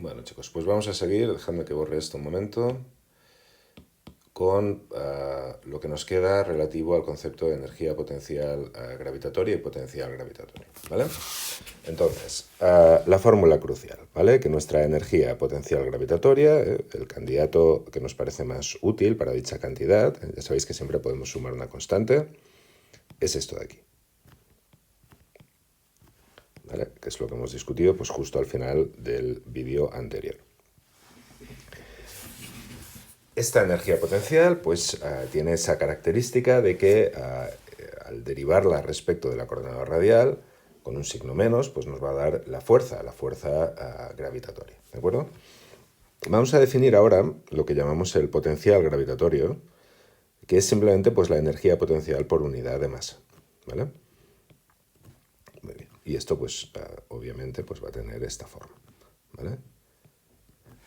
Bueno, chicos, pues vamos a seguir, dejadme que borre esto un momento, con lo que nos queda relativo al concepto de energía potencial gravitatoria y potencial gravitatorio, ¿vale? Entonces, la fórmula crucial, ¿vale? Que nuestra energía potencial gravitatoria, el candidato que nos parece más útil para dicha cantidad, ya sabéis que siempre podemos sumar una constante, es esto de aquí, ¿vale? Que es lo que hemos discutido pues justo al final del vídeo anterior. Esta energía potencial pues tiene esa característica de que al derivarla respecto de la coordenada radial, con un signo menos, pues nos va a dar la fuerza gravitatoria, ¿de acuerdo? Vamos a definir ahora lo que llamamos el potencial gravitatorio, que es simplemente pues la energía potencial por unidad de masa, ¿vale? Muy bien. Y esto pues obviamente pues va a tener esta forma, ¿vale?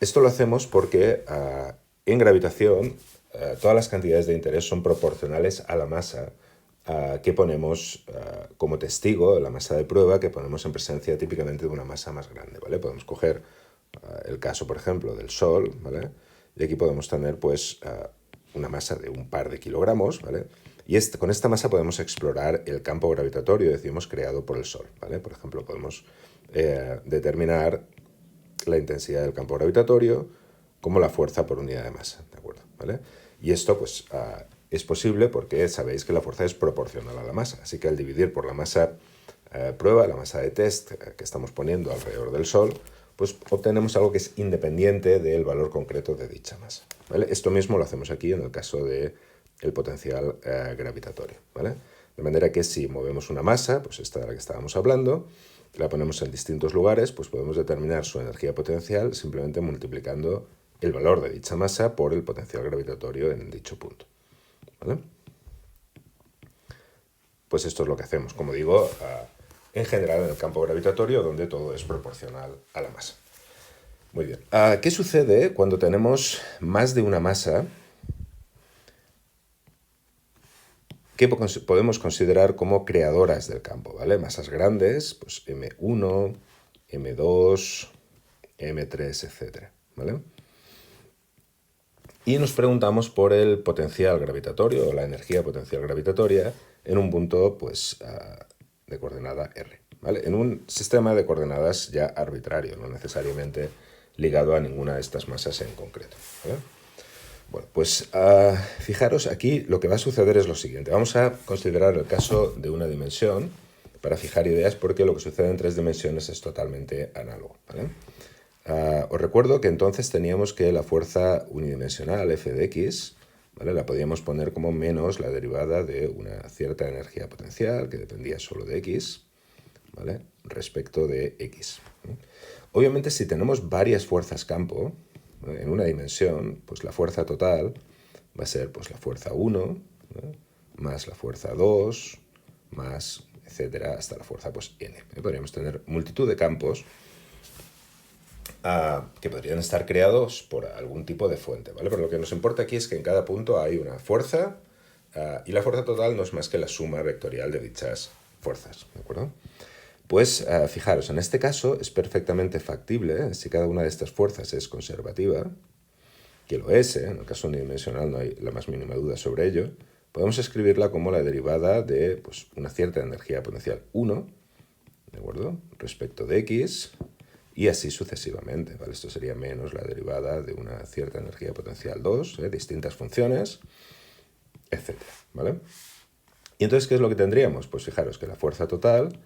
Esto lo hacemos porque en gravitación todas las cantidades de interés son proporcionales a la masa que ponemos como testigo, la masa de prueba que ponemos en presencia típicamente de una masa más grande, ¿vale? Podemos coger el caso, por ejemplo, del Sol, ¿vale? Y aquí podemos tener pues una masa de un par de kilogramos, ¿vale? Y con esta masa podemos explorar el campo gravitatorio, decimos, creado por el Sol, ¿vale? Por ejemplo, podemos determinar la intensidad del campo gravitatorio como la fuerza por unidad de masa, ¿de acuerdo? ¿Vale? Y esto pues es posible porque sabéis que la fuerza es proporcional a la masa, así que al dividir por la masa prueba, la masa de test que estamos poniendo alrededor del Sol, pues obtenemos algo que es independiente del valor concreto de dicha masa, ¿vale? Esto mismo lo hacemos aquí en el caso del potencial gravitatorio, ¿vale? De manera que si movemos una masa, pues esta de la que estábamos hablando, la ponemos en distintos lugares, pues podemos determinar su energía potencial simplemente multiplicando el valor de dicha masa por el potencial gravitatorio en dicho punto, ¿vale? Pues esto es lo que hacemos, como digo, en general en el campo gravitatorio, donde todo es proporcional a la masa. Muy bien. ¿Qué sucede cuando tenemos más de una masa que podemos considerar como creadoras del campo, ¿vale? Masas grandes, pues M1, M2, M3, etc., ¿vale? Y nos preguntamos por el potencial gravitatorio o la energía potencial gravitatoria en un punto pues, de coordenada R, ¿vale? En un sistema de coordenadas ya arbitrario, no necesariamente ligado a ninguna de estas masas en concreto, ¿vale? Bueno, pues fijaros, aquí lo que va a suceder es lo siguiente. Vamos a considerar el caso de una dimensión para fijar ideas porque lo que sucede en tres dimensiones es totalmente análogo, ¿vale? Os recuerdo que entonces teníamos que la fuerza unidimensional f de x, ¿vale? La podíamos poner como menos la derivada de una cierta energía potencial que dependía solo de x, ¿vale? Respecto de x. Obviamente si tenemos varias fuerzas campo, ¿vale? En una dimensión, pues la fuerza total va a ser pues, la fuerza 1, ¿vale? Más la fuerza 2, más, etcétera, hasta la fuerza pues, n. Podríamos tener multitud de campos que podrían estar creados por algún tipo de fuente, ¿vale? Pero lo que nos importa aquí es que en cada punto hay una fuerza y la fuerza total no es más que la suma vectorial de dichas fuerzas, ¿de acuerdo? Pues fijaros, en este caso es perfectamente factible, si cada una de estas fuerzas es conservativa, que lo es, en el caso unidimensional no hay la más mínima duda sobre ello, podemos escribirla como la derivada de pues, una cierta energía potencial 1, ¿de acuerdo? Respecto de x, y así sucesivamente, ¿vale? Esto sería menos la derivada de una cierta energía potencial 2, distintas funciones, etc., ¿vale? Y entonces, ¿qué es lo que tendríamos? Pues fijaros que la fuerza total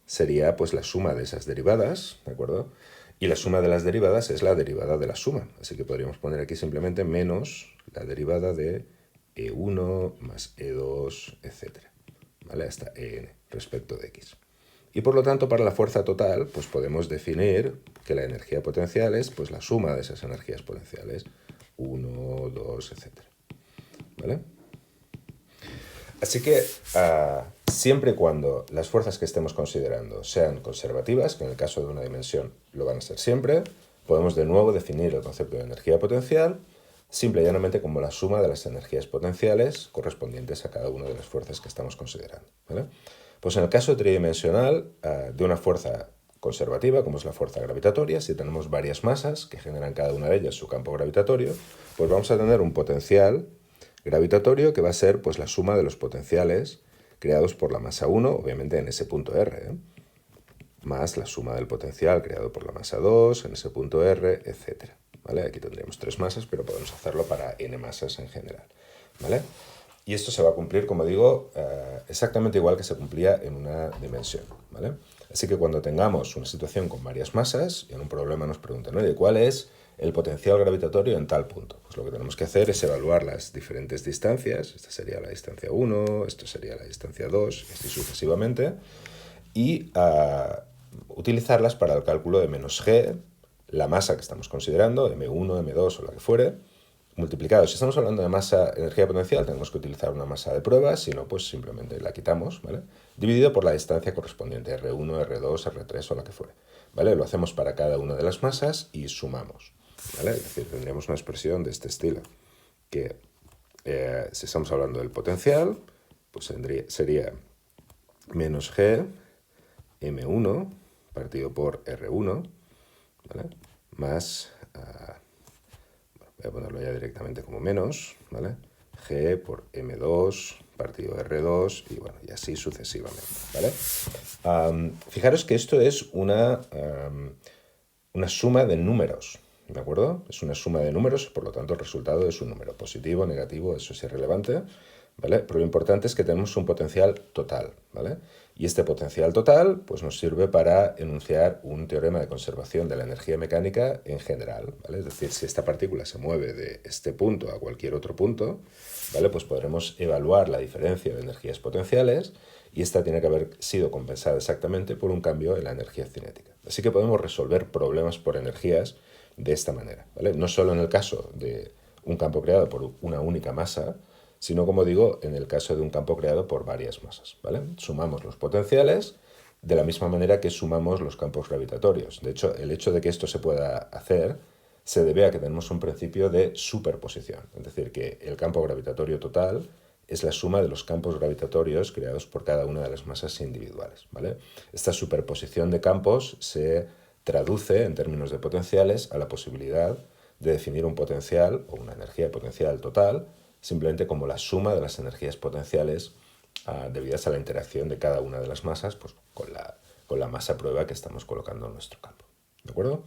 sería pues la suma de esas derivadas, ¿de acuerdo? Y la suma de las derivadas es la derivada de la suma, así que podríamos poner aquí simplemente menos la derivada de E1 más E2, etc., ¿vale? Hasta En respecto de x. Y por lo tanto, para la fuerza total, pues podemos definir que la energía potencial es pues, la suma de esas energías potenciales, 1, 2, etc. ¿Vale? Así que siempre y cuando las fuerzas que estemos considerando sean conservativas, que en el caso de una dimensión lo van a ser siempre, podemos de nuevo definir el concepto de energía potencial simple y llanamente como la suma de las energías potenciales correspondientes a cada una de las fuerzas que estamos considerando, ¿vale? Pues en el caso tridimensional, de una fuerza conservativa, como es la fuerza gravitatoria. Si tenemos varias masas que generan cada una de ellas su campo gravitatorio, pues vamos a tener un potencial gravitatorio que va a ser pues, la suma de los potenciales creados por la masa 1, obviamente en ese punto R, más la suma del potencial creado por la masa 2 en ese punto R, etc. ¿Vale? Aquí tendríamos 3 masas, pero podemos hacerlo para n masas en general. ¿Vale? Y esto se va a cumplir, como digo, exactamente igual que se cumplía en una dimensión. ¿Vale? Así que cuando tengamos una situación con varias masas y en un problema nos preguntan, oye, ¿cuál es el potencial gravitatorio en tal punto? Pues lo que tenemos que hacer es evaluar las diferentes distancias. Esta sería la distancia 1, esto sería la distancia 2, y así sucesivamente, y utilizarlas para el cálculo de menos g, la masa que estamos considerando, m1, m2 o la que fuere, multiplicado. Si estamos hablando de masa, energía potencial, tenemos que utilizar una masa de prueba, si no, pues simplemente la quitamos, ¿vale? Dividido por la distancia correspondiente, R1, R2, R3 o la que fuere, ¿vale? Lo hacemos para cada una de las masas y sumamos, ¿vale? Es decir, tendríamos una expresión de este estilo, que si estamos hablando del potencial, pues sería menos G M1 partido por R1, ¿vale? Más, voy a ponerlo ya directamente como menos, ¿vale? G por M2 partido R2 y bueno, y así sucesivamente, ¿vale? Fijaros que esto es una suma de números, ¿de acuerdo? Es una suma de números, por lo tanto el resultado es un número positivo, negativo, eso es irrelevante, ¿vale? Pero lo importante es que tenemos un potencial total, ¿vale? Y este potencial total pues, nos sirve para enunciar un teorema de conservación de la energía mecánica en general, ¿vale? Es decir, si esta partícula se mueve de este punto a cualquier otro punto, ¿vale? Pues podremos evaluar la diferencia de energías potenciales y esta tiene que haber sido compensada exactamente por un cambio en la energía cinética. Así que podemos resolver problemas por energías de esta manera, ¿vale? No solo en el caso de un campo creado por una única masa, sino, como digo, en el caso de un campo creado por varias masas, ¿vale? Sumamos los potenciales de la misma manera que sumamos los campos gravitatorios. De hecho, el hecho de que esto se pueda hacer se debe a que tenemos un principio de superposición, es decir, que el campo gravitatorio total es la suma de los campos gravitatorios creados por cada una de las masas individuales, ¿vale? Esta superposición de campos se traduce en términos de potenciales a la posibilidad de definir un potencial o una energía potencial total simplemente como la suma de las energías potenciales debidas a la interacción de cada una de las masas pues, con la masa prueba que estamos colocando en nuestro campo. ¿De acuerdo?